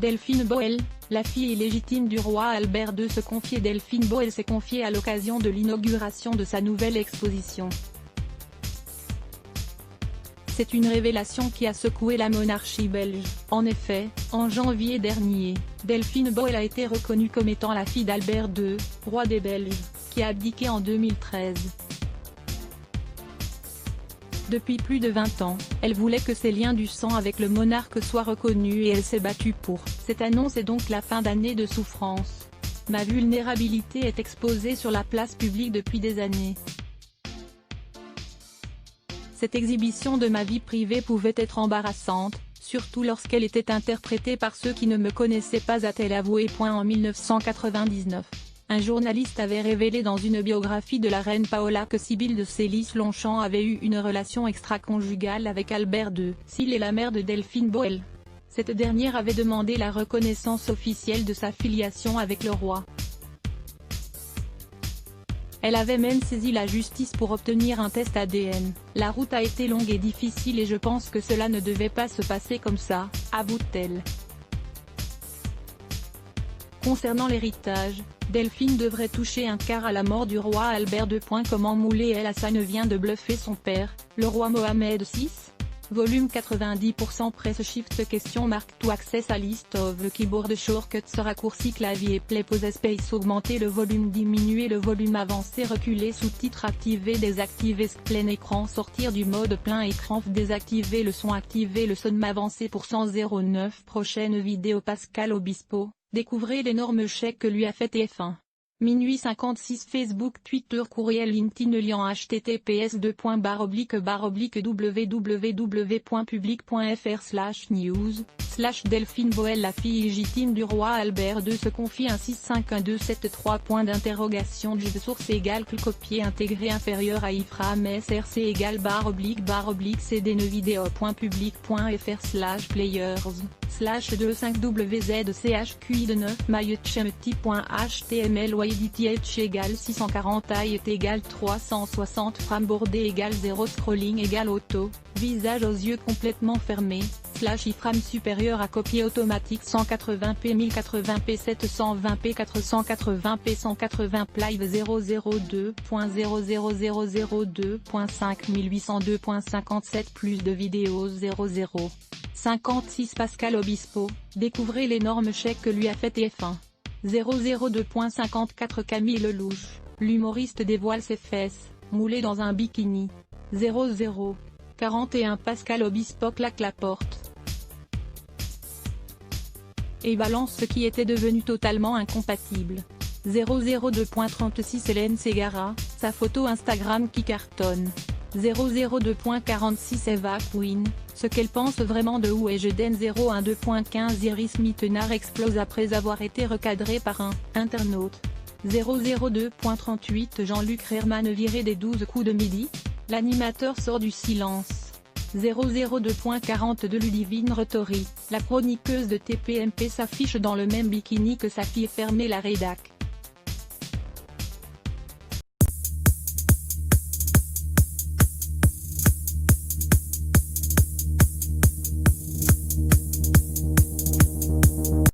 Delphine Boel, la fille illégitime du roi Albert II se confiait. Delphine Boel s'est confiée à l'occasion de l'inauguration de sa nouvelle exposition. C'est une révélation qui a secoué la monarchie belge. En effet, en janvier dernier, Delphine Boel a été reconnue comme étant la fille d'Albert II, roi des Belges, qui a abdiqué en 2013. Depuis plus de 20 ans, elle voulait que ses liens du sang avec le monarque soient reconnus et elle s'est battue pour. Cette annonce est donc la fin d'années de souffrance. Ma vulnérabilité est exposée sur la place publique depuis des années. Cette exhibition de ma vie privée pouvait être embarrassante, surtout lorsqu'elle était interprétée par ceux qui ne me connaissaient pas, a-t-elle avoué. En 1999. Un journaliste avait révélé dans une biographie de la reine Paola que Sibylle de Sélis-Longchamp avait eu une relation extra-conjugale avec Albert II. Sylle est la mère de Delphine Boel. Cette dernière avait demandé la reconnaissance officielle de sa filiation avec le roi. Elle avait même saisi la justice pour obtenir un test ADN. La route a été longue et difficile et je pense que cela ne devait pas se passer comme ça, avoue-t-elle. Concernant l'héritage, Delphine devrait toucher un quart à la mort du roi Albert II. Comment mouler El Hassan vient de bluffer son père, le roi Mohamed VI? Volume 90% Press Shift question marque to access à list of le keyboard shortcut se raccourci clavier play pause space augmenter le volume diminuer le volume avancer reculer sous-titres activer désactiver plein écran sortir du mode plein écran désactiver le son avancer pour 109 prochaine vidéo Pascal Obispo, découvrez l'énorme chèque que lui a fait TF1. Minuit 56 Facebook Twitter Courriel LinkedIn lien https://www.public.fr/news/Delphine Boel la fille illégitime du roi Albert II se confie ainsi 51273 points d'interrogation de source égale copier intégré inférieur à iframe src égale /cdnevideo.public.fr/players/25wzchqi de 9 mailletchemti.html YDTH égale 640 height égale 360 framboardé égale 0 scrolling égale auto, visage aux yeux complètement fermés, /iframe supérieur à copier automatique 180p 1080p 720p 480p 180 live 002.00002.5802.57 plus de vidéos 00.56 Pascal Obispo, découvrez l'énorme chèque que lui a fait TF1. 002.54 Camille Lelouch, l'humoriste dévoile ses fesses, moulées dans un bikini. 00.41 Pascal Obispo claque la porte et balance ce qui était devenu totalement incompatible. 002.36 Hélène Ségara, sa photo Instagram qui cartonne. 002.46 Eva Queen, ce qu'elle pense vraiment de Où est-je Den 012.15 Iris Mittenard explose après avoir été recadré par un internaute. 002.38 Jean-Luc Reermann viré des 12 coups de midi, l'animateur sort du silence. 002.42 Ludivine Rettori, la chroniqueuse de TPMP s'affiche dans le même bikini que sa fille fermée la rédac.